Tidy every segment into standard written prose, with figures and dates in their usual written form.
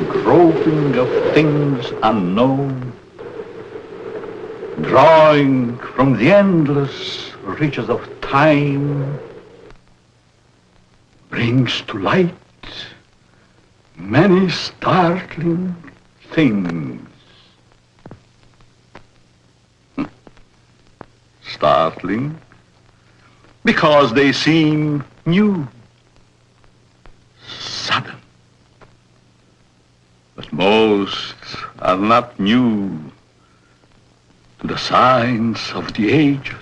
groping of things unknown, drawing from the endless reaches of time, brings to light many startling things. Startling because they seem new, sudden. But most are not new to the signs of the ages.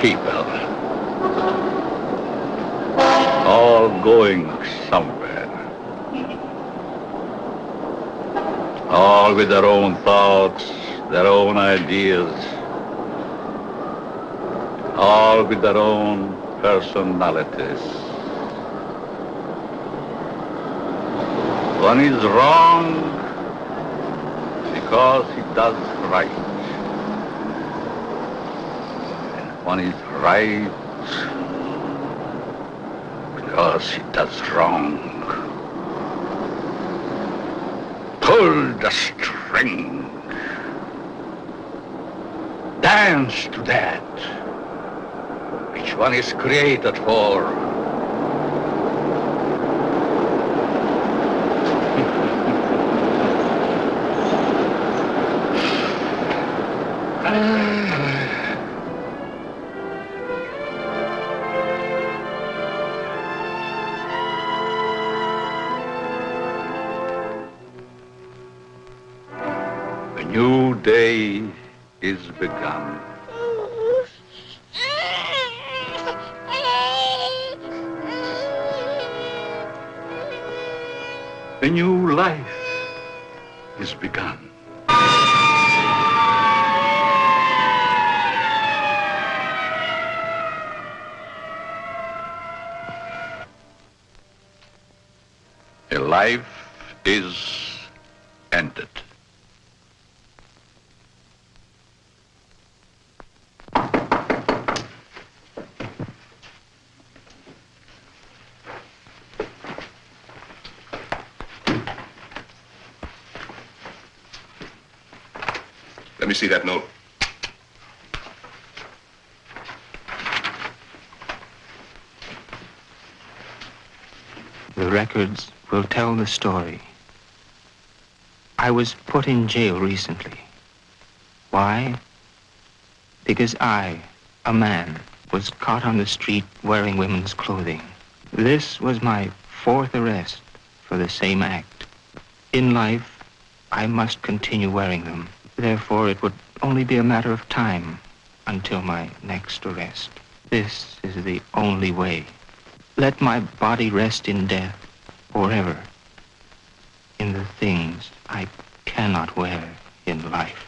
People, all going somewhere, all with their own thoughts, their own ideas, all with their own personalities. One is wrong because he does right. One is right because he does wrong. Pull the string. Dance to that which one is created for. Day is begun. A new life is begun. A life is ended. Let me see that note. The records will tell the story. I was put in jail recently. Why? Because I, a man, was caught on the street wearing women's clothing. This was my 4th arrest for the same act. In life, I must continue wearing them. Therefore, it would only be a matter of time until my next arrest. This is the only way. Let my body rest in death forever in the things I cannot wear in life.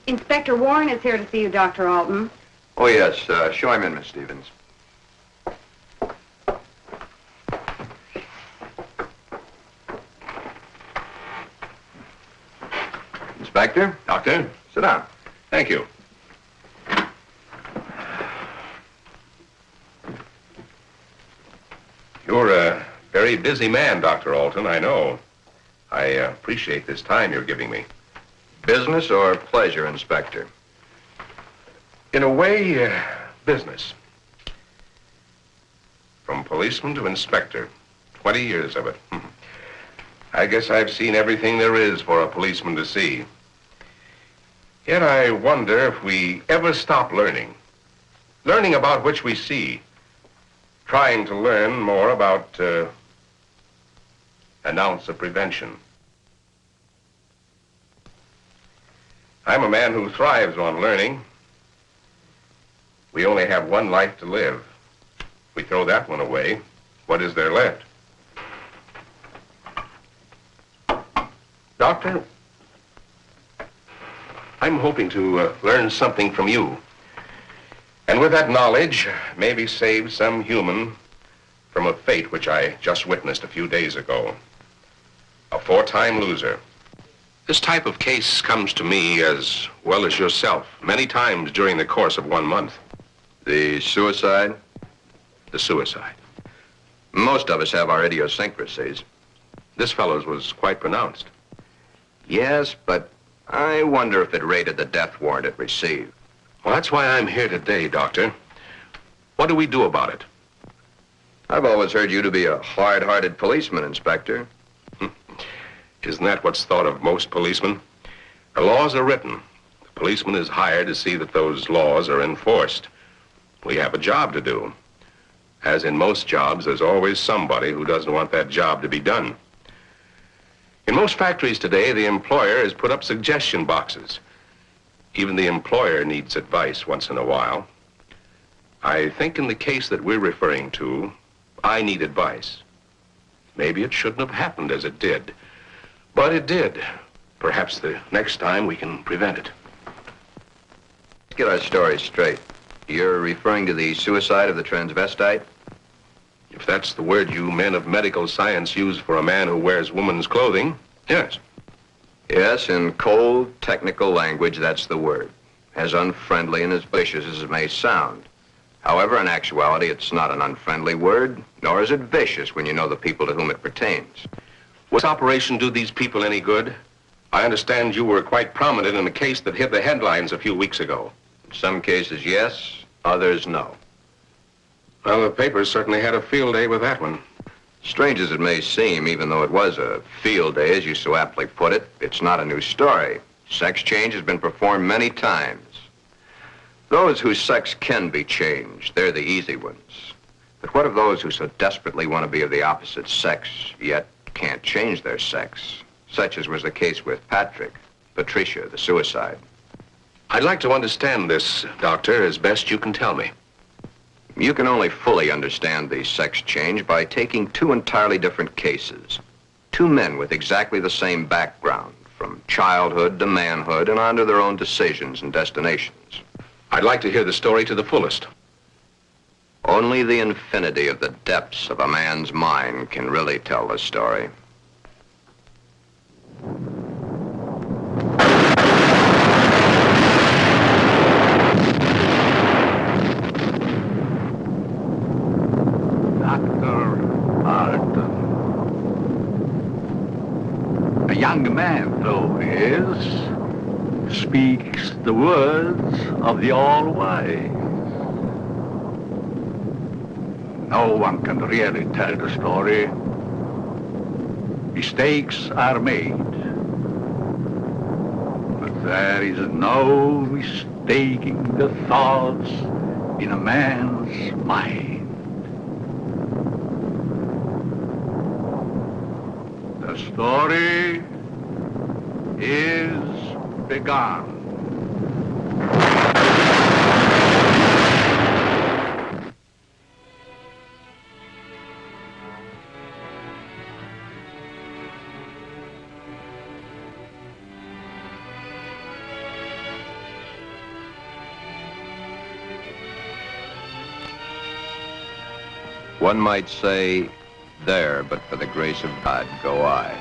Inspector Warren is here to see you, Dr. Alton. Oh, yes. Show him in, Miss Stevens. Inspector? Doctor? Sit down. Thank you. You're a very busy man, Dr. Alton, I know. I appreciate this time you're giving me. Business or pleasure, Inspector? In a way, business. From policeman to inspector, 20 years of it. I guess I've seen everything there is for a policeman to see. Yet I wonder if we ever stop learning. Learning about which we see. Trying to learn more about an ounce of prevention. I'm a man who thrives on learning. We only have one life to live. We throw that one away. What is there left? Doctor, I'm hoping to learn something from you. And with that knowledge, maybe save some human from a fate which I just witnessed a few days ago. A 4-time loser. This type of case comes to me as well as yourself many times during the course of 1 month. The suicide? The suicide. Most of us have our idiosyncrasies. This fellow's was quite pronounced. Yes, but I wonder if it rated the death warrant it received. Well, that's why I'm here today, Doctor. What do we do about it? I've always heard you to be a hard-hearted policeman, Inspector. Isn't that what's thought of most policemen? The laws are written. The policeman is hired to see that those laws are enforced. We have a job to do. As in most jobs, there's always somebody who doesn't want that job to be done. In most factories today, the employer has put up suggestion boxes. Even the employer needs advice once in a while. I think in the case that we're referring to, I need advice. Maybe it shouldn't have happened as it did. But it did. Perhaps the next time we can prevent it. Let's get our story straight. You're referring to the suicide of the transvestite? If that's the word you men of medical science use for a man who wears woman's clothing, yes. Yes, in cold, technical language, that's the word. As unfriendly and as vicious as it may sound. However, in actuality, it's not an unfriendly word, nor is it vicious when you know the people to whom it pertains. Will this operation do these people any good? I understand you were quite prominent in a case that hit the headlines a few weeks ago. In some cases, yes, others, no. Well, the papers certainly had a field day with that one. Strange as it may seem, even though it was a field day, as you so aptly put it, it's not a new story. Sex change has been performed many times. Those whose sex can be changed, they're the easy ones. But what of those who so desperately want to be of the opposite sex, yet can't change their sex, such as was the case with Patricia, the suicide? I'd like to understand this, Doctor, as best you can tell me. You can only fully understand the sex change by taking two entirely different cases. Two men with exactly the same background, from childhood to manhood and on to their own decisions and destinations. I'd like to hear the story to the fullest. Only the infinity of the depths of a man's mind can really tell the story. Dr. Alton. A young man, though he is, speaks the words of the All-Wise. No one can really tell the story. Mistakes are made. But there is no mistaking the thoughts in a man's mind. The story is begun. One might say, there, but for the grace of God, go I.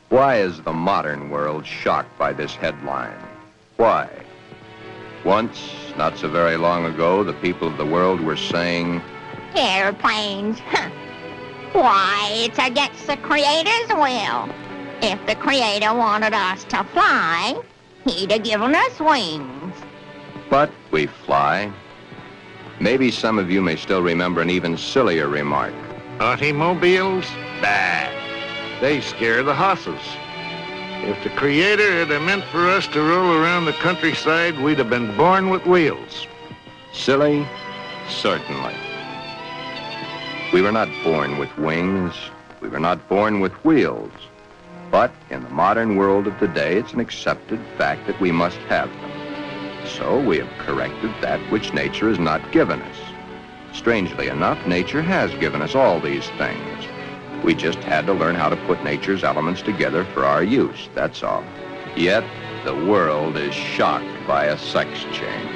Why is the modern world shocked by this headline? Why? Once, not so very long ago, the people of the world were saying, airplanes, huh. Why, it's against the Creator's will. If the Creator wanted us to fly, he'd have given us wings. but we fly. Maybe some of you may still remember an even sillier remark. Automobiles? Bah. They scare the hosses. If the Creator had meant for us to roll around the countryside, we'd have been born with wheels. Silly? Certainly. We were not born with wings. We were not born with wheels. But in the modern world of today, it's an accepted fact that we must have them. So we have corrected that which nature has not given us. Strangely enough, nature has given us all these things. We just had to learn how to put nature's elements together for our use, that's all. Yet, the world is shocked by a sex change.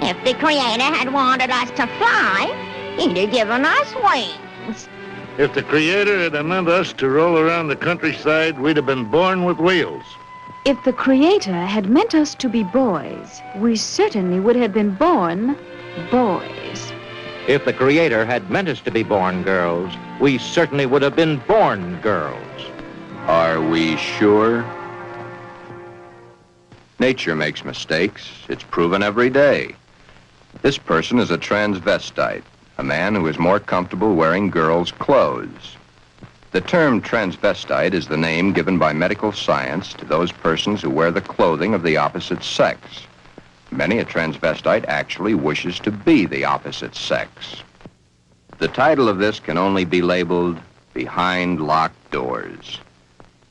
If the Creator had wanted us to fly, he'd have given us wings. If the Creator had meant us to roll around the countryside, we'd have been born with wheels. If the Creator had meant us to be boys, we certainly would have been born boys. If the Creator had meant us to be born girls, we certainly would have been born girls. Are we sure? Nature makes mistakes. It's proven every day. This person is a transvestite, a man who is more comfortable wearing girls' clothes. The term transvestite is the name given by medical science to those persons who wear the clothing of the opposite sex. Many a transvestite actually wishes to be the opposite sex. The title of this can only be labeled Behind Locked Doors.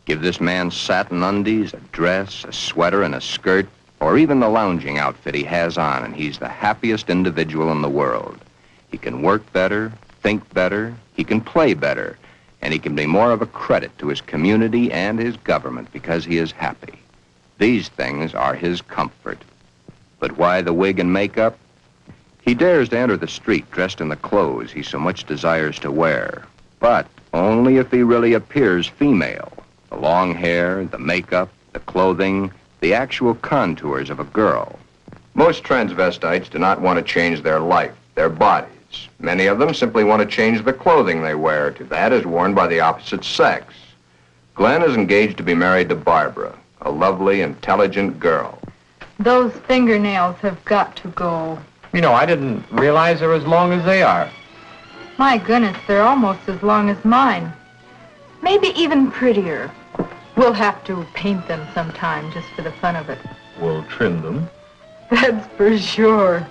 Give this man satin undies, a dress, a sweater, and a skirt, or even the lounging outfit he has on, and he's the happiest individual in the world. He can work better, think better, he can play better, and he can be more of a credit to his community and his government because he is happy. These things are his comfort. But why the wig and makeup? He dares to enter the street dressed in the clothes he so much desires to wear, but only if he really appears female. The long hair, the makeup, the clothing, the actual contours of a girl. Most transvestites do not want to change their life, their bodies. Many of them simply want to change the clothing they wear to that is worn by the opposite sex. Glen is engaged to be married to Barbara, a lovely, intelligent girl. Those fingernails have got to go. You know, I didn't realize they're as long as they are. My goodness, they're almost as long as mine. Maybe even prettier. We'll have to paint them sometime just for the fun of it. We'll trim them. That's for sure.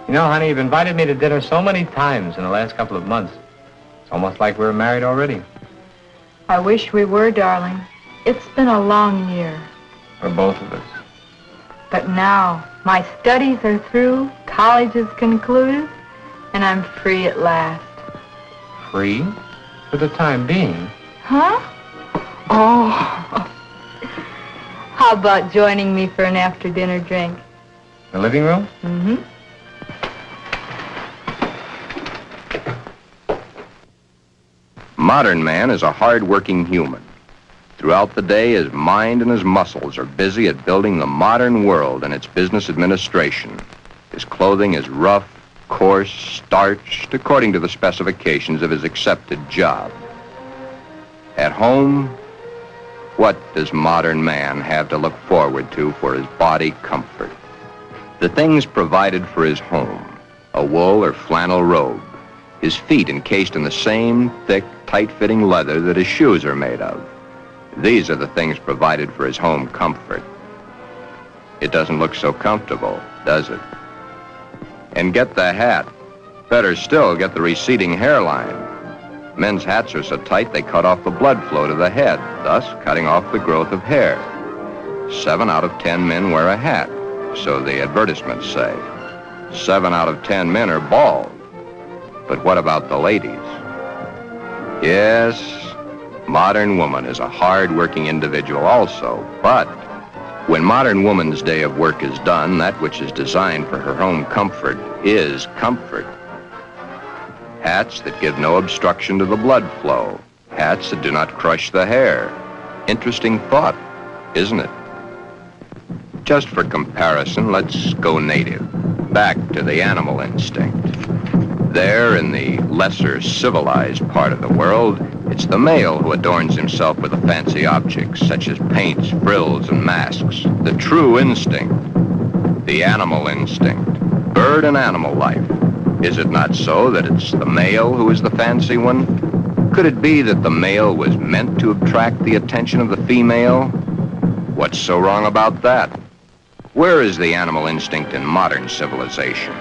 You know, honey, you've invited me to dinner so many times in the last couple of months. It's almost like we're married already. I wish we were, darling. It's been a long year. For both of us. But now, my studies are through, college is concluded, and I'm free at last. Free? For the time being. Huh? Oh. How about joining me for an after-dinner drink? The living room? Mm-hmm. Modern man is a hard-working human. Throughout the day, his mind and his muscles are busy at building the modern world and its business administration. His clothing is rough, coarse, starched, according to the specifications of his accepted job. At home, what does modern man have to look forward to for his body comfort? The things provided for his home, a wool or flannel robe, his feet encased in the same thick, tight-fitting leather that his shoes are made of. These are the things provided for his home comfort. It doesn't look so comfortable, does it? And get the hat. Better still, get the receding hairline. Men's hats are so tight they cut off the blood flow to the head, thus cutting off the growth of hair. 7 out of 10 men wear a hat, so the advertisements say. 7 out of 10 men are bald. But what about the ladies? Yes, modern woman is a hard-working individual also, but When modern woman's day of work is done, that which is designed for her home comfort is comfort. Hats that give no obstruction to the blood flow. Hats that do not crush the hair. Interesting thought, isn't it? Just for comparison, let's go native. Back to the animal instinct. There, in the lesser civilized part of the world, it's the male who adorns himself with the fancy objects, such as paints, frills, and masks. The true instinct. The animal instinct. Bird and animal life. Is it not so that it's the male who is the fancy one? Could it be that the male was meant to attract the attention of the female? What's so wrong about that? Where is the animal instinct in modern civilization?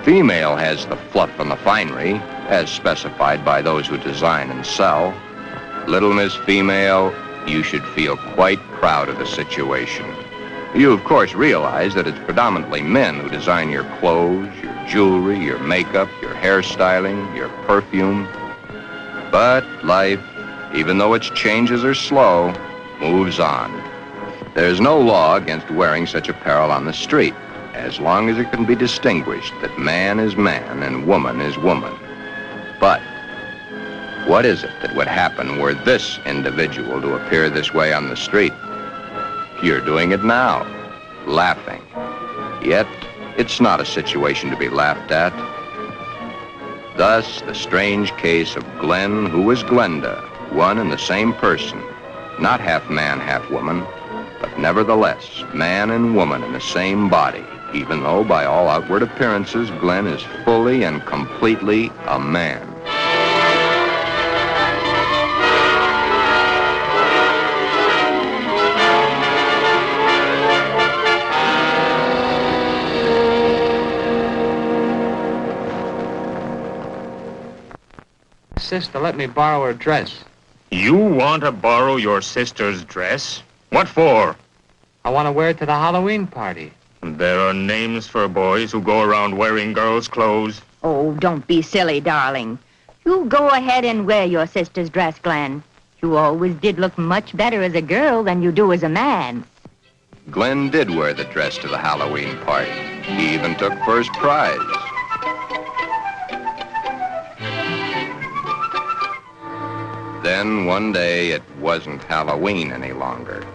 Female has the fluff and the finery, as specified by those who design and sell. Little Miss Female, you should feel quite proud of the situation. You, of course, realize that it's predominantly men who design your clothes, your jewelry, your makeup, your hairstyling, your perfume. But life, even though its changes are slow, moves on. There's no law against wearing such apparel on the street, as long as it can be distinguished that man is man and woman is woman. But what is it that would happen were this individual to appear this way on the street? You're doing it now, laughing. Yet, it's not a situation to be laughed at. Thus, the strange case of Glen, who was Glenda, one and the same person, not half man, half woman, but nevertheless, man and woman in the same body, even though by all outward appearances, Glen is fully and completely a man. Sister, let me borrow her dress. You want to borrow your sister's dress? What for? I want to wear it to the Halloween party. There are names for boys who go around wearing girls' clothes. Oh, don't be silly, darling. You go ahead and wear your sister's dress, Glen. You always did look much better as a girl than you do as a man. Glen did wear the dress to the Halloween party. He even took first prize. Then one day it wasn't Halloween any longer.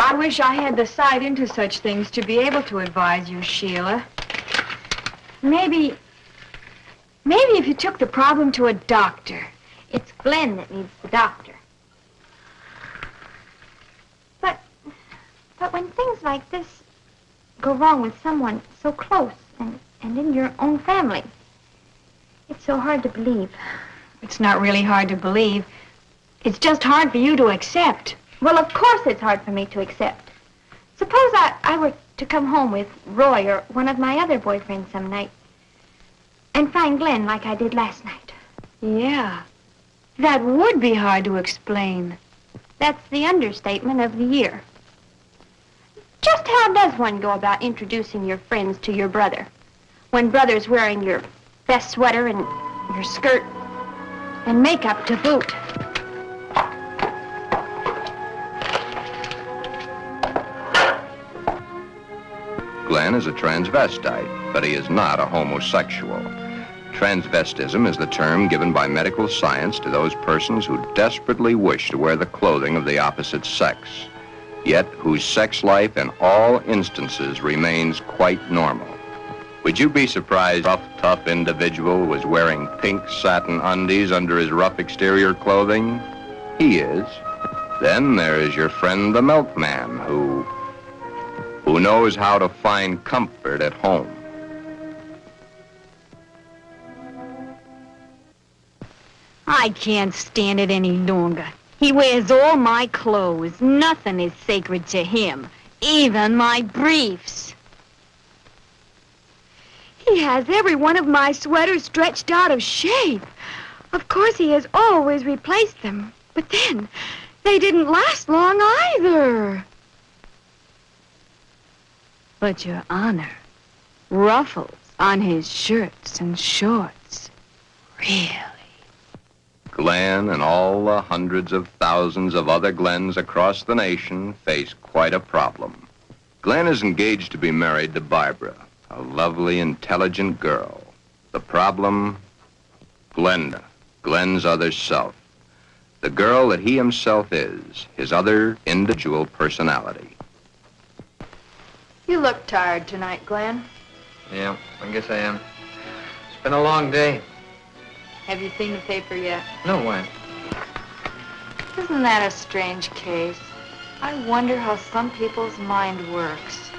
I wish I had the sight into such things to be able to advise you, Sheila. Maybe if you took the problem to a doctor. It's Glen that needs the doctor. But when things like this go wrong with someone so close and in your own family, it's so hard to believe. It's not really hard to believe. It's just hard for you to accept. Well, of course it's hard for me to accept. Suppose I were to come home with Roy or one of my other boyfriends some night and find Glen like I did last night. Yeah, that would be hard to explain. That's the understatement of the year. Just how does one go about introducing your friends to your brother when brother's wearing your best sweater and your skirt and makeup to boot? Glen is a transvestite, but he is not a homosexual. Transvestism is the term given by medical science to those persons who desperately wish to wear the clothing of the opposite sex, yet whose sex life in all instances remains quite normal. Would you be surprised a rough, tough individual was wearing pink satin undies under his rough exterior clothing? He is. Then there is your friend the milkman who knows how to find comfort at home. I can't stand it any longer. He wears all my clothes. Nothing is sacred to him, even my briefs. He He has every one of my sweaters stretched out of shape. Of course, he has always replaced them. But then, they didn't last long either. But, Your Honor, ruffles on his shirts and shorts. Really? Glen and all the hundreds of thousands of other Glens across the nation face quite a problem. Glen is engaged to be married to Barbara, a lovely, intelligent girl. The problem? Glenda, Glen's other self. The girl that he himself is, his other individual personality. You look tired tonight, Glen. Yeah, I guess I am. It's been a long day. Have you seen the paper yet? No, why? Isn't that a strange case? I wonder how some people's mind works.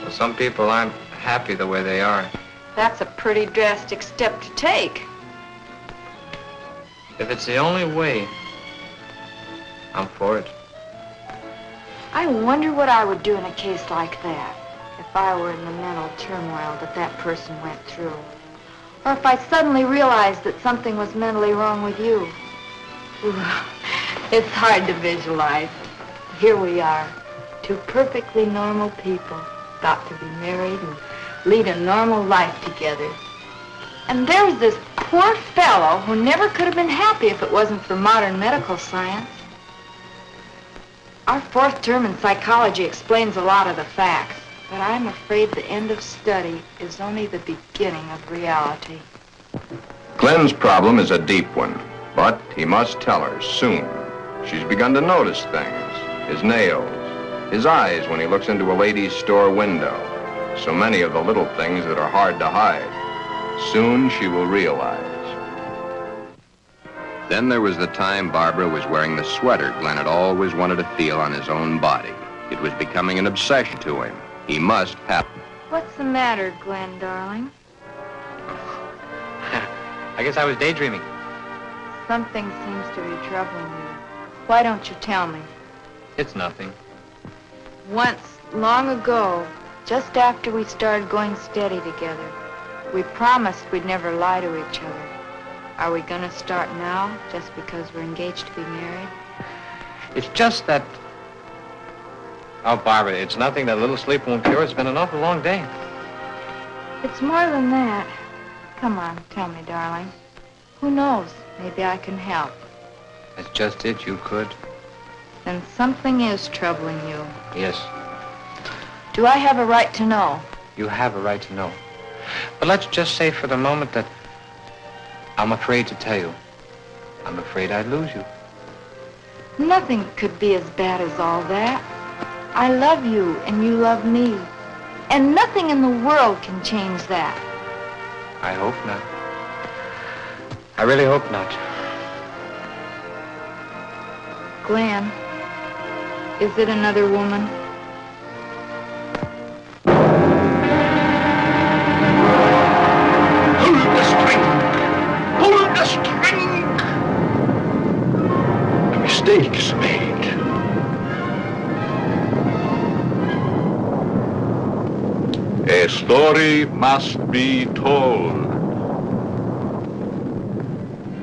Well, some people aren't happy the way they are. That's a pretty drastic step to take. If it's the only way, I'm for it. I wonder what I would do in a case like that if I were in the mental turmoil that person went through. Or if I suddenly realized that something was mentally wrong with you. Ooh, it's hard to visualize. Here we are, two perfectly normal people, got to be married and lead a normal life together. And there's this poor fellow who never could have been happy if it wasn't for modern medical science. Our fourth term in psychology explains a lot of the facts, but I'm afraid the end of study is only the beginning of reality. Glen's problem is a deep one, but he must tell her soon. She's begun to notice things. His nails, his eyes when he looks into a ladies' store window. So many of the little things that are hard to hide. Soon she will realize. Then there was the time Barbara was wearing the sweater Glen had always wanted to feel on his own body. It was becoming an obsession to him. He must have. What's the matter, Glen, darling? I guess I was daydreaming. Something seems to be troubling you. Why don't you tell me? It's nothing. Once, long ago, just after we started going steady together, we promised we'd never lie to each other. Are we gonna start now, just because we're engaged to be married? It's just that... Oh, Barbara, it's nothing. That little sleep won't cure. It's been an awful long day. It's more than that. Come on, tell me, darling. Who knows? Maybe I can help. That's just it. You could. Then something is troubling you. Yes. Do I have a right to know? You have a right to know. But let's just say for the moment that I'm afraid to tell you. I'm afraid I'd lose you. Nothing could be as bad as all that. I love you and you love me. And nothing in the world can change that. I hope not. I really hope not. Glen, is it another woman? Hold the string! Hold the string! A mistake's made. A story must be told.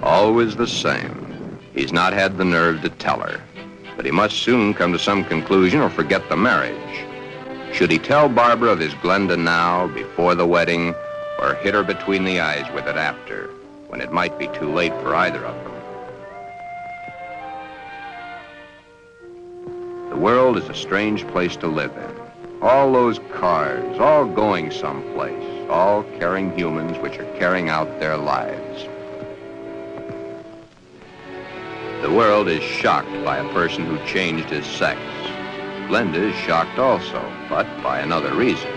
Always the same. He's not had the nerve to tell her. But he must soon come to some conclusion or forget the marriage. Should he tell Barbara of his Glenda now, before the wedding, or hit her between the eyes with it after, when it might be too late for either of them? The world is a strange place to live in. All those cars, all going someplace, all carrying humans which are carrying out their lives. The world is shocked by a person who changed his sex. Glenda is shocked also, but by another reason.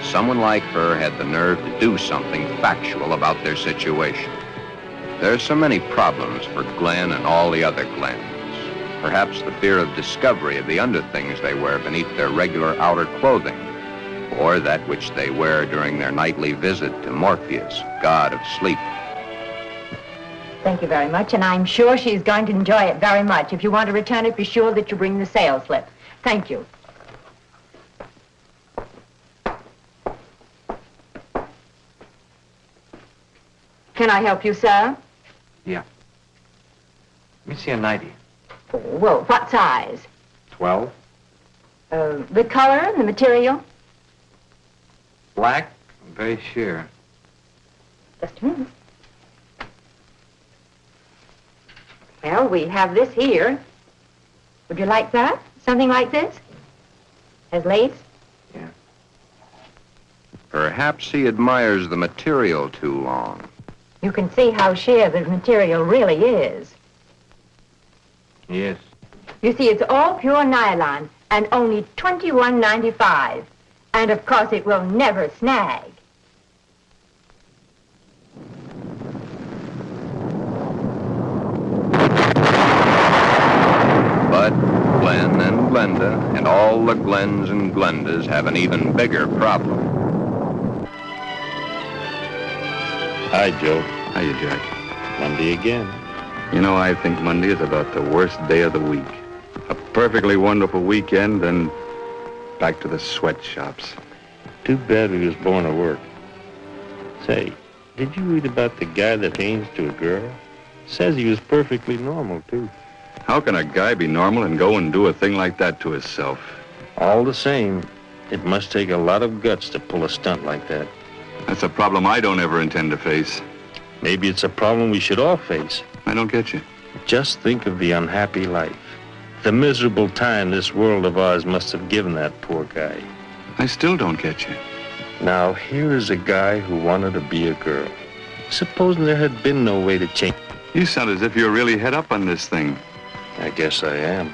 Someone like her had the nerve to do something factual about their situation. There are so many problems for Glen and all the other Glens. Perhaps the fear of discovery of the underthings they wear beneath their regular outer clothing, or that which they wear during their nightly visit to Morpheus, god of sleep. Thank you very much, and I'm sure she's going to enjoy it very much. If you want to return it, be sure that you bring the sales slip. Thank you. Can I help you, sir? Yeah. Let me see a 90. Oh, well, what size? 12. The color, the material? Black, very sheer. Just a minute. Well, we have this here. Would you like that? Something like this? Has lace? Yeah. Perhaps he admires the material too long. You can see how sheer the material really is. Yes. You see, it's all pure nylon and only $21.95. And of course, it will never snag. But Glen and Glenda and all the Glens and Glendas have an even bigger problem. Hi, Joe. Hiya, Jack. Monday again. You know, I think Monday is about the worst day of the week. A perfectly wonderful weekend, then back to the sweatshops. Too bad we was born to work. Say, did you read about the guy that hangs to a girl? Says he was perfectly normal, too. How can a guy be normal and go and do a thing like that to himself? All the same, it must take a lot of guts to pull a stunt like that. That's a problem I don't ever intend to face. Maybe it's a problem we should all face. I don't get you. Just think of the unhappy life. The miserable time this world of ours must have given that poor guy. I still don't get you. Now, here is a guy who wanted to be a girl. Supposing there had been no way to change. You sound as if you're really head up on this thing. I guess I am.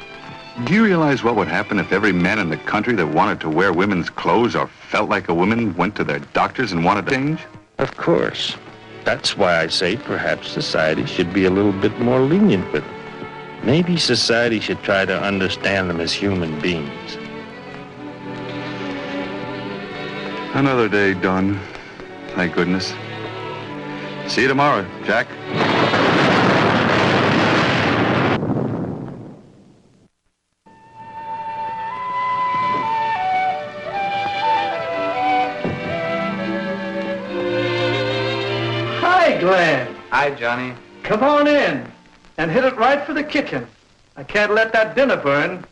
Do you realize what would happen if every man in the country that wanted to wear women's clothes or felt like a woman went to their doctors and wanted to change? Of course. That's why I say perhaps society should be a little bit more lenient with them. Maybe society should try to understand them as human beings. Another day done. Thank goodness. See you tomorrow, Jack. Hi, Glen. Hi, Johnny. Come on in and hit it right for the kitchen. I can't let that dinner burn.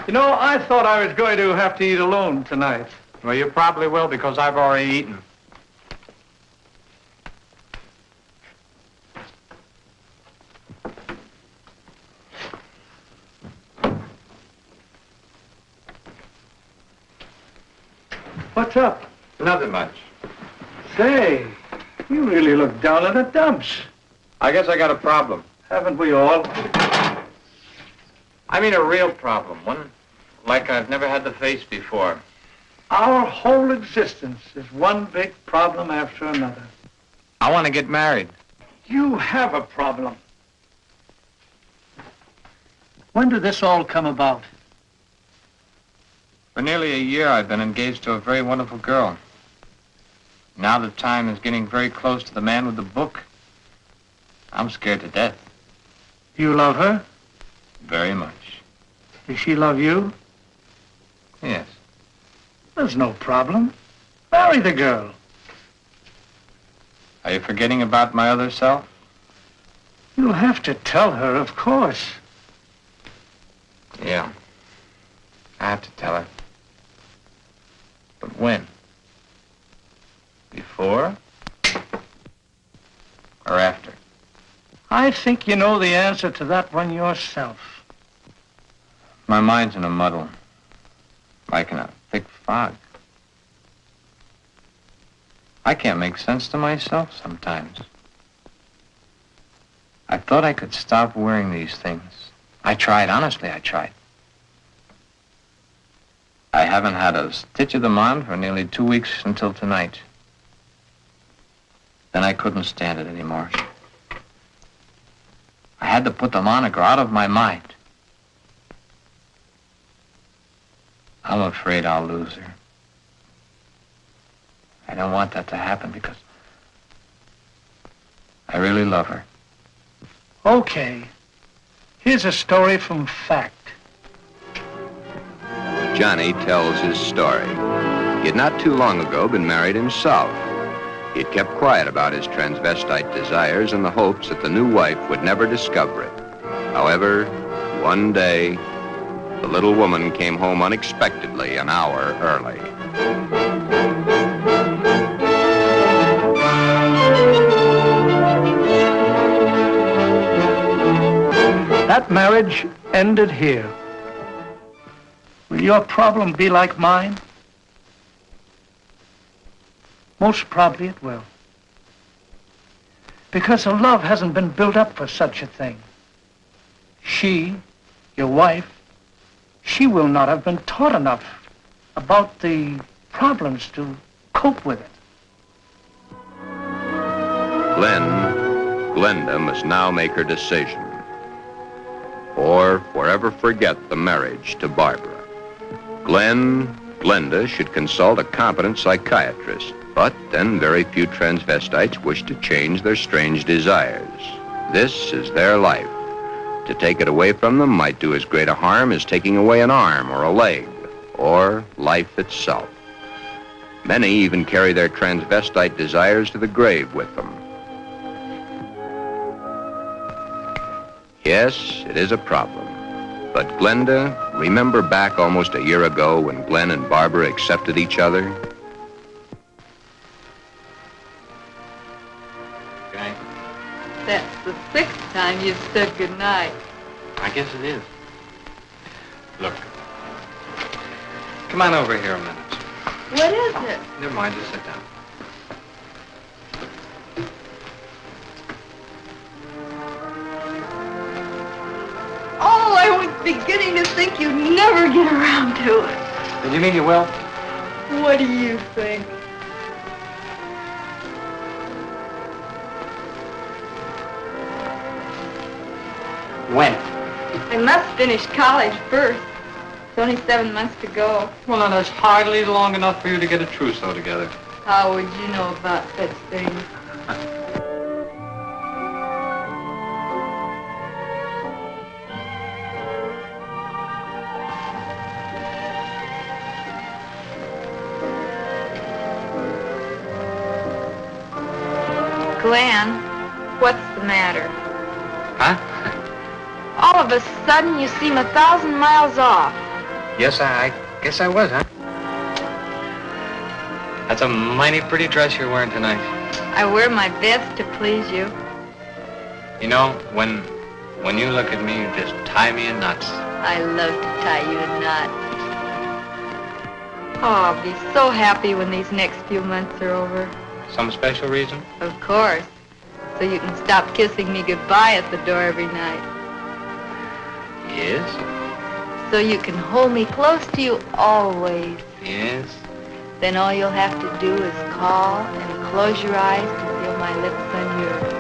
You know, I thought I was going to have to eat alone tonight. Well, you probably will because I've already eaten. What's up? Nothing much. Say, you really look down in the dumps. I guess I got a problem. Haven't we all? I mean a real problem, one like I've never had to face before. Our whole existence is one big problem after another. I want to get married. You have a problem. When did this all come about? For nearly a year, I've been engaged to a very wonderful girl. Now the time is getting very close to the man with the book. I'm scared to death. You love her? Very much. Does she love you? Yes. There's no problem. Marry the girl. Are you forgetting about my other self? You'll have to tell her, of course. Yeah. I have to tell her. But when? Before? Or after? I think you know the answer to that one yourself. My mind's in a muddle. Like in a thick fog. I can't make sense to myself sometimes. I thought I could stop wearing these things. I tried, honestly, I tried. I haven't had a stitch of them on for nearly 2 weeks until tonight. Then I couldn't stand it anymore. I had to put them on or go out of my mind. I'm afraid I'll lose her. I don't want that to happen because I really love her. Okay. Here's a story from fact. Johnny tells his story. He had not too long ago been married himself. He'd kept quiet about his transvestite desires in the hopes that the new wife would never discover it. However, one day, the little woman came home unexpectedly an hour early. That marriage ended here. Will your problem be like mine? Most probably it will. Because her love hasn't been built up for such a thing. She, your wife, she will not have been taught enough about the problems to cope with it. Glenda must now make her decision, or forever forget the marriage to Barbara. Glenda should consult a competent psychiatrist, but then very few transvestites wish to change their strange desires. This is their life. To take it away from them might do as great a harm as taking away an arm or a leg, or life itself. Many even carry their transvestite desires to the grave with them. Yes, it is a problem. But Glenda, remember back almost a year ago when Glen and Barbara accepted each other? Okay. That's the sixth time you've said goodnight. I guess it is. Look. Come on over here a minute. What is it? Never mind, just sit down. Oh, I was beginning to think you'd never get around to it. Did you mean you will? What do you think? When? I must finish college first. It's only 7 months to go. Well, now, that's hardly long enough for you to get a trousseau together. How would you know about such things? Glen, what's the matter? Huh? All of a sudden, you seem 1,000 miles off. Yes, I guess I was, huh? That's a mighty pretty dress you're wearing tonight. I wear my best to please you. You know, when you look at me, you just tie me in knots. I love to tie you in knots. Oh, I'll be so happy when these next few months are over. Some special reason? Of course. So you can stop kissing me goodbye at the door every night. Yes? So you can hold me close to you always. Yes? Then all you'll have to do is call and close your eyes to feel my lips on yours.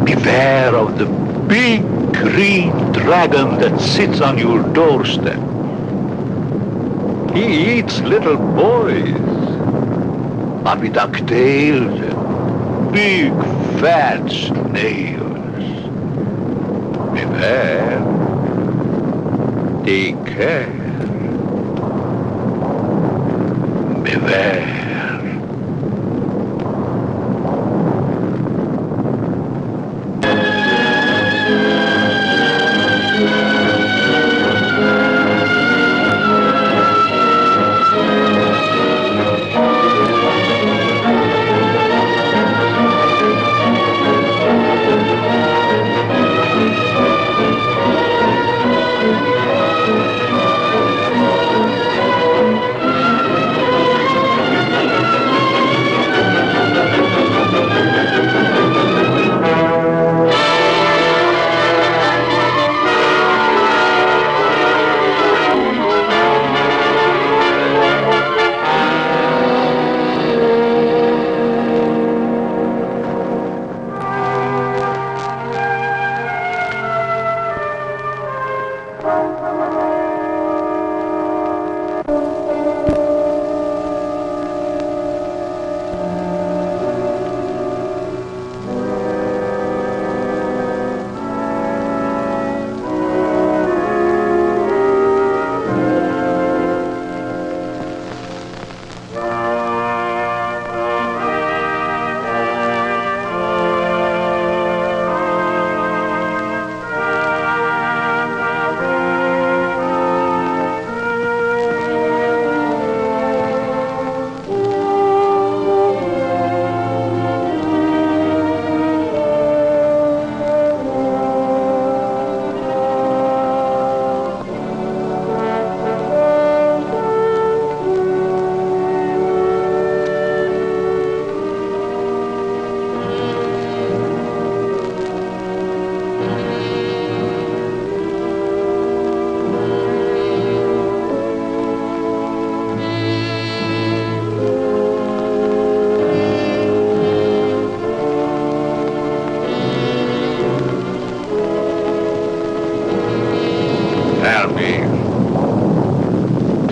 Beware of the big green dragon that sits on your doorstep. He eats little boys, puppy ducktails, and big fat snails. Beware. Take care. Beware.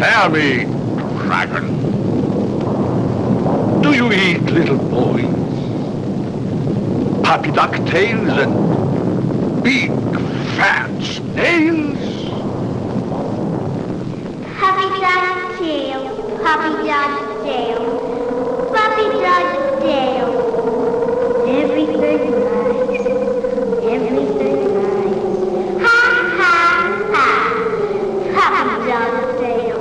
Tell me, dragon, do you eat little boys? Puppy ducktails and big fat snails? Puppy dog tail, puppy dog tail, puppy dog tail. Everything nice, everything nice. Ha, ha, ha, puppy dog tail.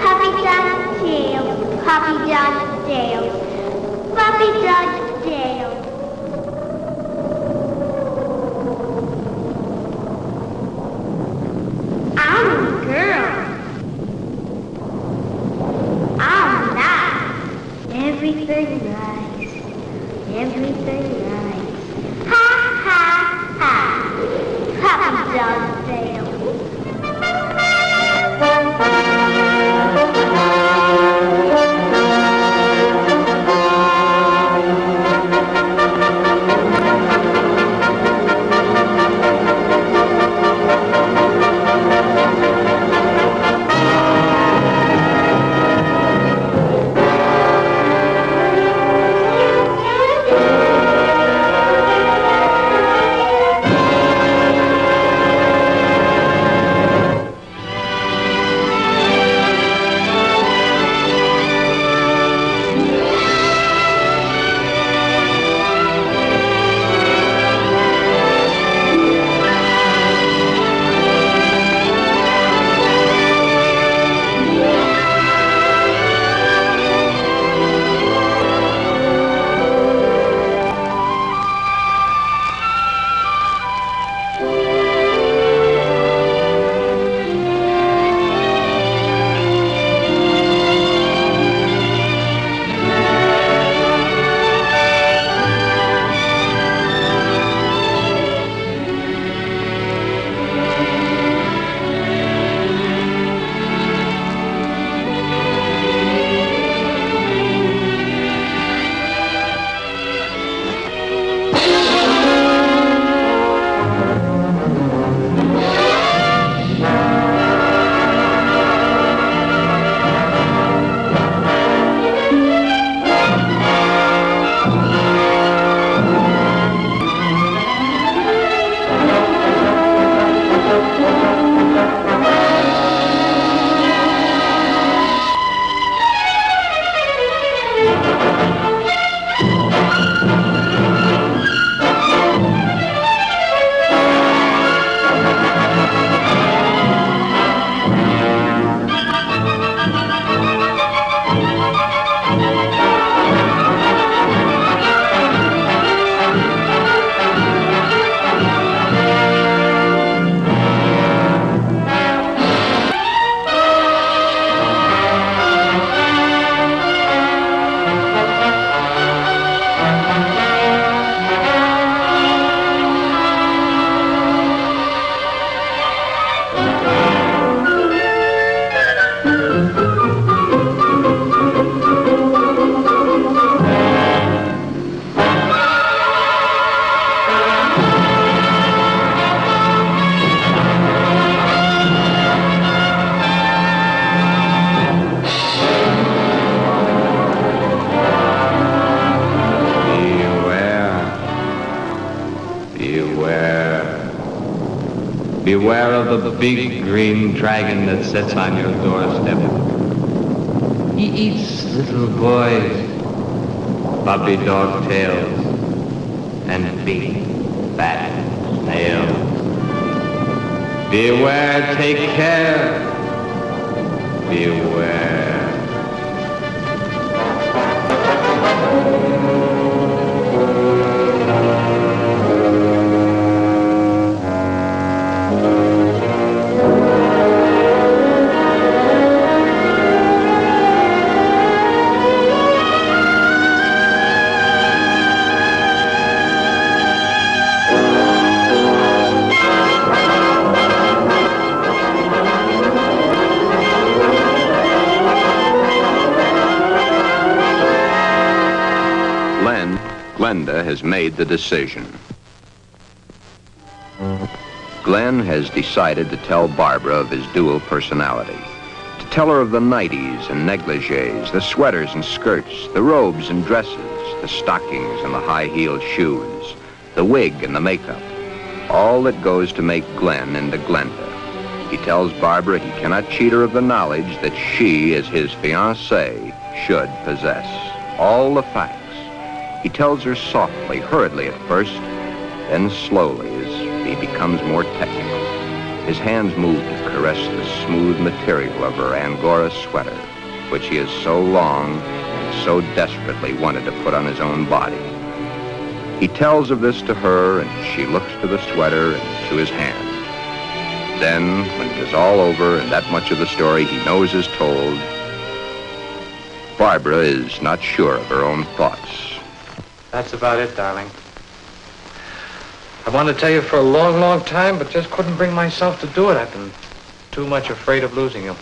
Puppy dog tail, puppy dog tail, puppy dog tail. I'm a girl. I'm not. Everything nice. Everything nice. Ha ha ha. Puppy dog tail. Beware of the big green dragon that sits on your doorstep. He eats little boys, puppy dog tails, and big fat snails. Beware, take care. Beware. Glenda has made the decision. Glen has decided to tell Barbara of his dual personality. To tell her of the nighties and negligees, the sweaters and skirts, the robes and dresses, the stockings and the high-heeled shoes, the wig and the makeup. All that goes to make Glen into Glenda. He tells Barbara he cannot cheat her of the knowledge that she, as his fiancée, should possess. All the facts. He tells her softly, hurriedly at first, then slowly as he becomes more technical. His hands move to caress the smooth material of her Angora sweater, which he has so long and so desperately wanted to put on his own body. He tells of this to her, and she looks to the sweater and to his hand. Then, when it is all over and that much of the story he knows is told, Barbara is not sure of her own thoughts. That's about it, darling. I wanted to tell you for a long, long time, but just couldn't bring myself to do it. I've been too much afraid of losing you.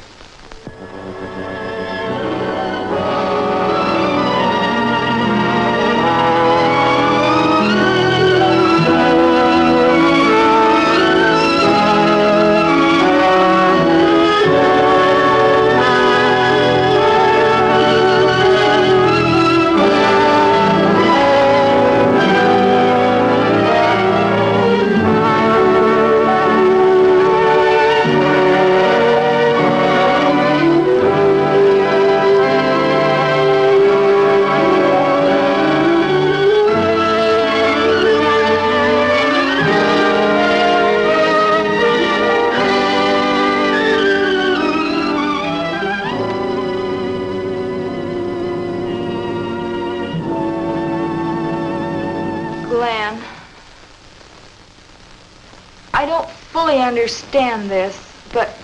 Glen, I don't fully understand this, but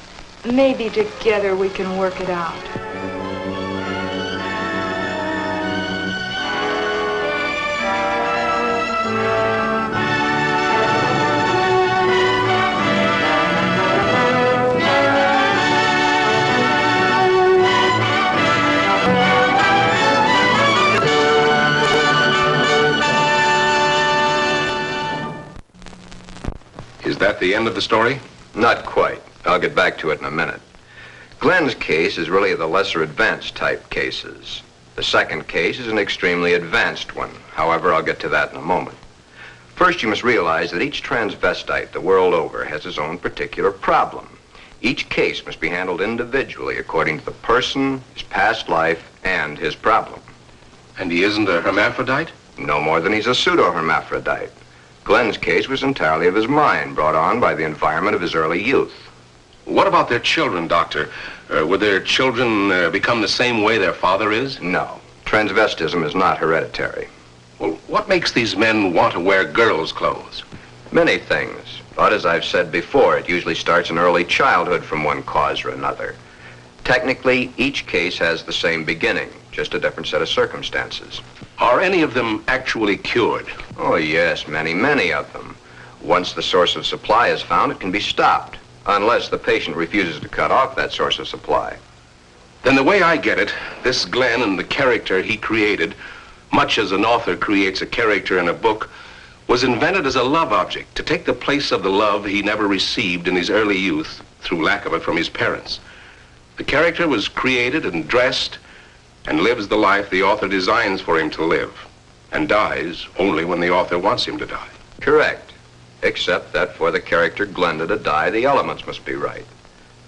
maybe together we can work it out. Is that the end of the story? Not quite. I'll get back to it in a minute. Glen's case is really the lesser advanced type cases. The second case is an extremely advanced one. However, I'll get to that in a moment. First, you must realize that each transvestite the world over has his own particular problem. Each case must be handled individually according to the person, his past life, and his problem. And he isn't a hermaphrodite? No more than he's a pseudohermaphrodite. Glen's case was entirely of his mind, brought on by the environment of his early youth. What about their children, Doctor? Would their children become the same way their father is? No. Transvestism is not hereditary. Well, what makes these men want to wear girls' clothes? Many things. But as I've said before, it usually starts in early childhood from one cause or another. Technically, each case has the same beginning, just a different set of circumstances. Are any of them actually cured? Oh, yes, many of them. Once the source of supply is found, it can be stopped, unless the patient refuses to cut off that source of supply. Then the way I get it, this Glen and the character he created, much as an author creates a character in a book, was invented as a love object to take the place of the love he never received in his early youth through lack of it from his parents. The character was created and dressed and lives the life the author designs for him to live, and dies only when the author wants him to die. Correct. Except that for the character Glenda to die, the elements must be right.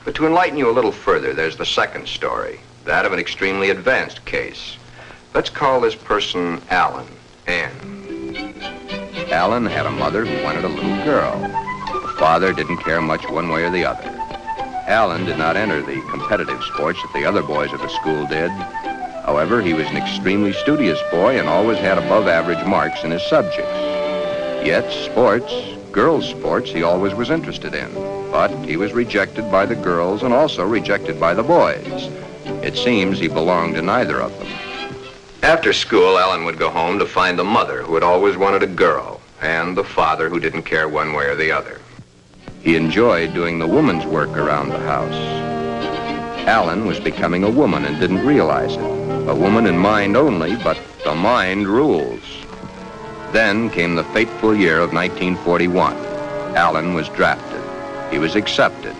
But to enlighten you a little further, there's the second story, that of an extremely advanced case. Let's call this person Alan, Ann. Alan had a mother who wanted a little girl. The father didn't care much one way or the other. Alan did not enter the competitive sports that the other boys of the school did. However, he was an extremely studious boy and always had above-average marks in his subjects. Yet sports, girls' sports, he always was interested in. But he was rejected by the girls and also rejected by the boys. It seems he belonged to neither of them. After school, Alan would go home to find the mother who had always wanted a girl and the father who didn't care one way or the other. He enjoyed doing the woman's work around the house. Alan was becoming a woman and didn't realize it. A woman in mind only, but the mind rules. Then came the fateful year of 1941. Alan was drafted. He was accepted.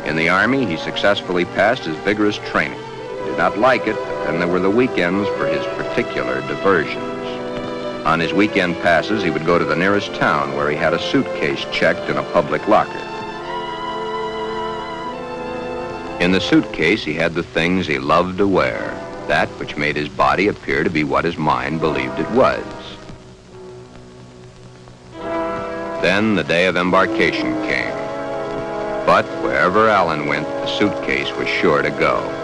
In the Army, he successfully passed his vigorous training. He did not like it, but then there were the weekends for his particular diversions. On his weekend passes, he would go to the nearest town where he had a suitcase checked in a public locker. In the suitcase, he had the things he loved to wear, that which made his body appear to be what his mind believed it was. Then the day of embarkation came. But wherever Alan went, the suitcase was sure to go.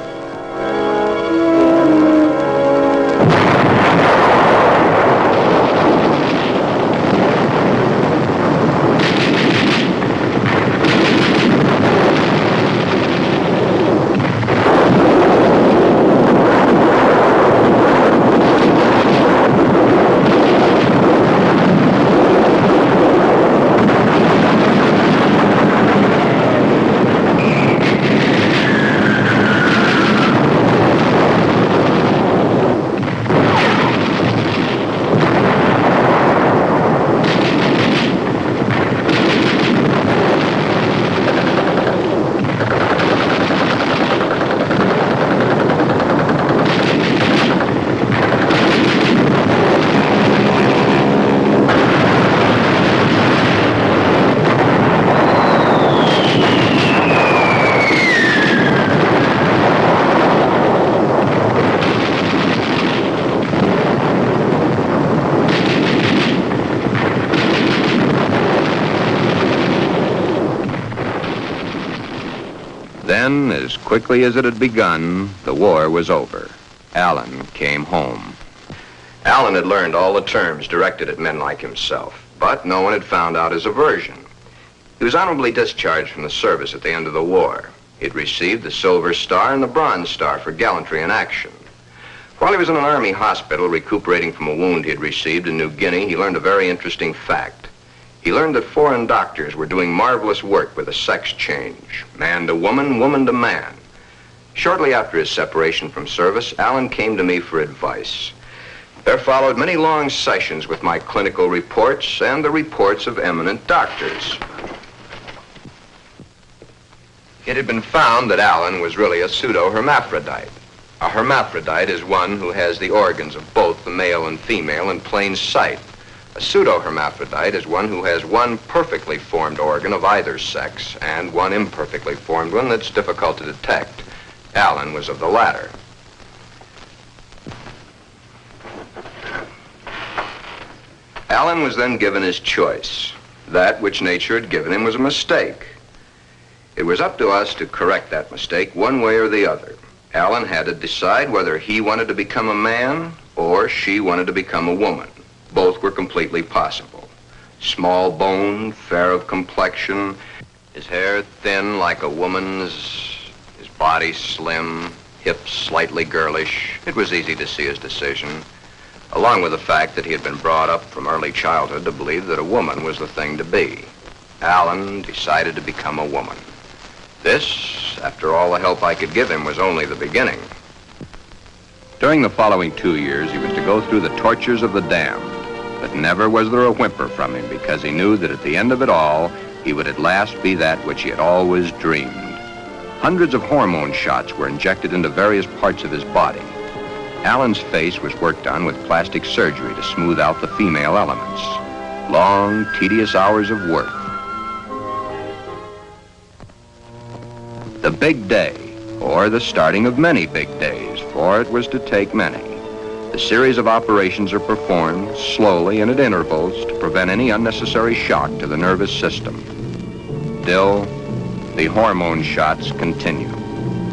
Then, as quickly as it had begun, the war was over. Alan came home. Alan had learned all the terms directed at men like himself, but no one had found out his aversion. He was honorably discharged from the service at the end of the war. He'd received the Silver Star and the Bronze Star for gallantry in action. While he was in an army hospital recuperating from a wound he had received in New Guinea, he learned a very interesting fact. He learned that foreign doctors were doing marvelous work with a sex change, man to woman, woman to man. Shortly after his separation from service, Alan came to me for advice. There followed many long sessions with my clinical reports and the reports of eminent doctors. It had been found that Alan was really a pseudohermaphrodite. A hermaphrodite is one who has the organs of both the male and female in plain sight. A pseudohermaphrodite is one who has one perfectly formed organ of either sex and one imperfectly formed one that's difficult to detect. Alan was of the latter. Alan was then given his choice. That which nature had given him was a mistake. It was up to us to correct that mistake one way or the other. Alan had to decide whether he wanted to become a man or she wanted to become a woman. Both were completely possible. Small boned, fair of complexion, his hair thin like a woman's, his body slim, hips slightly girlish. It was easy to see his decision, along with the fact that he had been brought up from early childhood to believe that a woman was the thing to be. Alan decided to become a woman. This, after all the help I could give him, was only the beginning. During the following 2 years, he was to go through the tortures of the damned. But never was there a whimper from him, because he knew that at the end of it all, he would at last be that which he had always dreamed. Hundreds of hormone shots were injected into various parts of his body. Alan's face was worked on with plastic surgery to smooth out the female elements. Long, tedious hours of work. The big day, or the starting of many big days, for it was to take many. The series of operations are performed slowly and at intervals to prevent any unnecessary shock to the nervous system. Still, the hormone shots continue,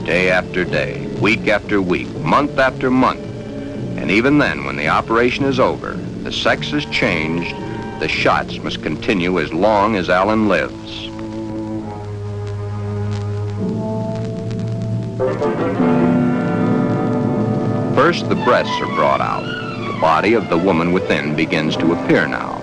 day after day, week after week, month after month. And even then, when the operation is over, the sex is changed, the shots must continue as long as Alan lives. First, the breasts are brought out. The body of the woman within begins to appear now.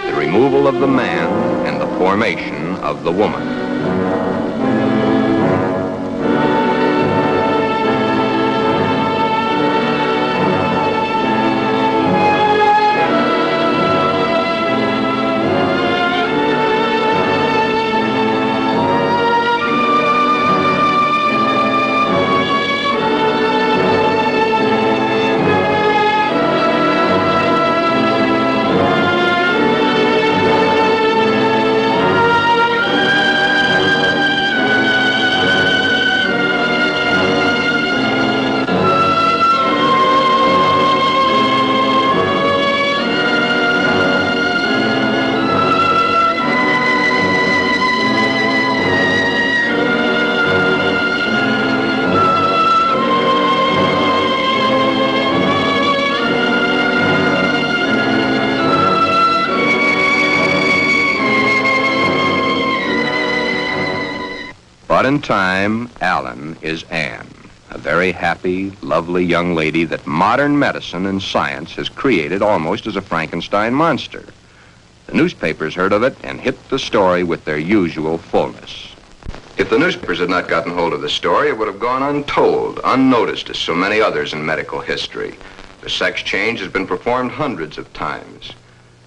the removal of the man and the formation of the woman. But in time, Alan is Anne, a very happy, lovely young lady that modern medicine and science has created almost as a Frankenstein monster. The newspapers heard of it and hit the story with their usual fullness. If the newspapers had not gotten hold of the story, it would have gone untold, unnoticed as so many others in medical history. The sex change has been performed hundreds of times.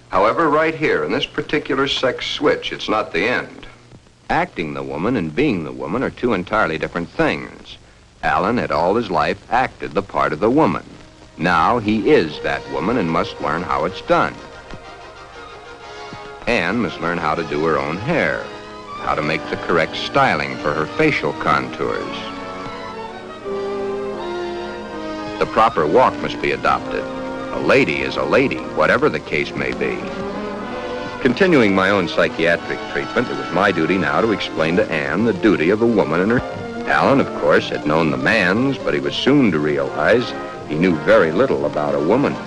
However, right here in this particular sex switch, it's not the end. Acting the woman and being the woman are two entirely different things. Alan had all his life acted the part of the woman. Now he is that woman and must learn how it's done. Anne must learn how to do her own hair, how to make the correct styling for her facial contours. The proper walk must be adopted. A lady is a lady, whatever the case may be. Continuing my own psychiatric treatment, it was my duty now to explain to Anne the duty of a woman and her. Alan, of course, had known the man's, but he was soon to realize he knew very little about a woman's.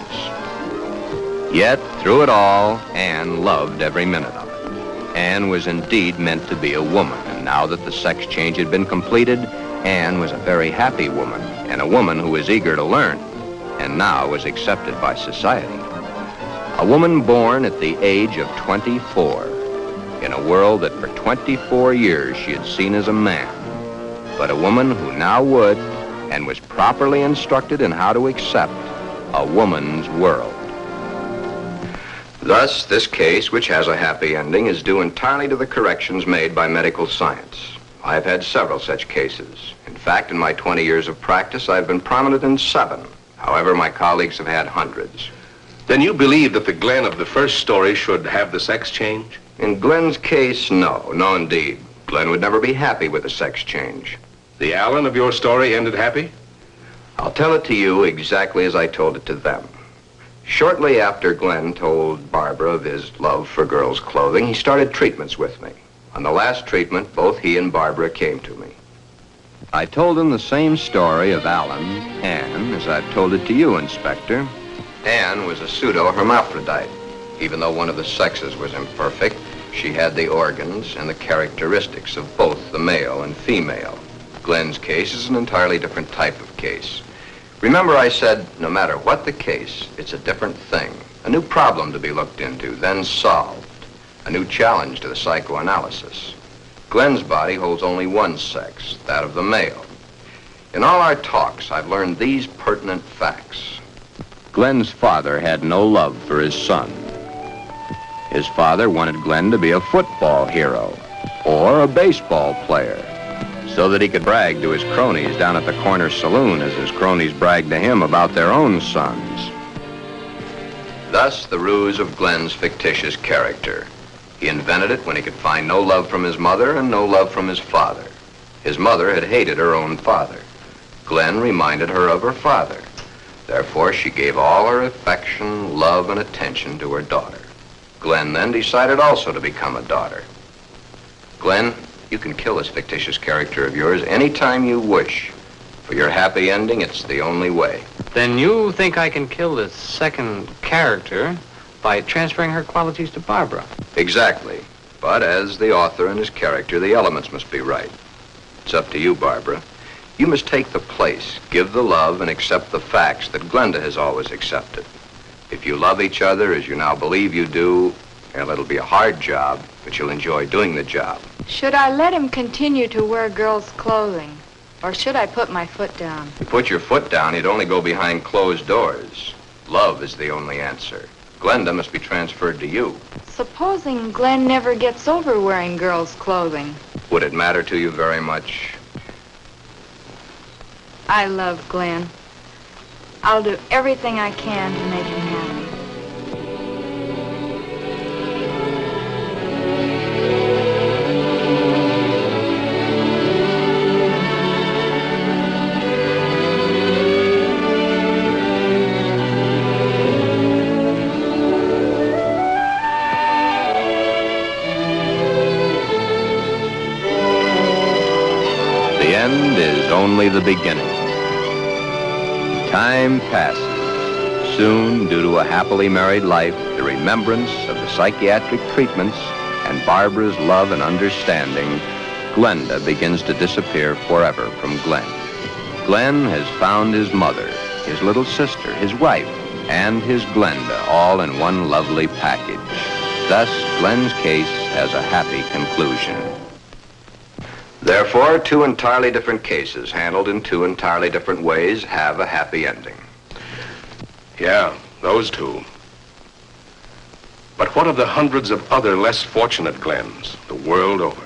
Yet, through it all, Anne loved every minute of it. Anne was indeed meant to be a woman, and now that the sex change had been completed, Anne was a very happy woman, and a woman who was eager to learn, and now was accepted by society. A woman born at the age of 24, in a world that for 24 years she had seen as a man, but a woman who now would, and was properly instructed in how to accept, a woman's world. Thus, this case, which has a happy ending, is due entirely to the corrections made by medical science. I've had several such cases. In fact, in my 20 years of practice, I've been prominent in 7. However, my colleagues have had hundreds. Then you believe that the Glen of the first story should have the sex change? In Glen's case, no. No, indeed. Glen would never be happy with a sex change. The Alan of your story ended happy? I'll tell it to you exactly as I told it to them. Shortly after Glen told Barbara of his love for girls' clothing, he started treatments with me. On the last treatment, both he and Barbara came to me. I told him the same story of Alan, Anne, as I've told it to you, Inspector. Anne was a pseudohermaphrodite. Even though one of the sexes was imperfect, she had the organs and the characteristics of both the male and female. Glen's case is an entirely different type of case. Remember I said, no matter what the case, it's a different thing. A new problem to be looked into, then solved. A new challenge to the psychoanalysis. Glen's body holds only one sex, that of the male. In all our talks, I've learned these pertinent facts. Glen's father had no love for his son. His father wanted Glen to be a football hero or a baseball player so that he could brag to his cronies down at the corner saloon as his cronies bragged to him about their own sons. Thus, the ruse of Glen's fictitious character. He invented it when he could find no love from his mother and no love from his father. His mother had hated her own father. Glen reminded her of her father. Therefore, she gave all her affection, love, and attention to her daughter. Glen then decided also to become a daughter. Glen, you can kill this fictitious character of yours anytime you wish. For your happy ending, it's the only way. Then you think I can kill this second character by transferring her qualities to Barbara? Exactly. But as the author and his character, the elements must be right. It's up to you, Barbara. You must take the place, give the love, and accept the facts that Glenda has always accepted. If you love each other as you now believe you do, Well, it'll be a hard job, but you'll enjoy doing the job. Should I let him continue to wear girls' clothing? Or should I put my foot down? If you put your foot down, you'd only go behind closed doors. Love is the only answer. Glenda must be transferred to you. Supposing Glen never gets over wearing girls' clothing. Would it matter to you very much? I love Glen. I'll do everything I can to make him happy. The end is only the beginning. Time passes. Soon, due to a happily married life, the remembrance of the psychiatric treatments, and Barbara's love and understanding, Glenda begins to disappear forever from Glen. Glen has found his mother, his little sister, his wife, and his Glenda, all in one lovely package. Thus, Glen's case has a happy conclusion. Therefore, two entirely different cases, handled in two entirely different ways, have a happy ending. Yeah, those two. But what of the hundreds of other less fortunate Glens the world over?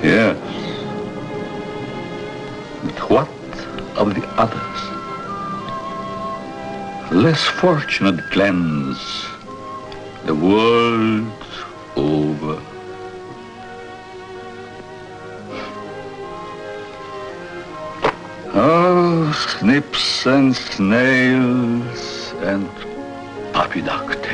Yes. But what of the others? Less fortunate Glens, the world over. Oh, snips and snails and puppy duct.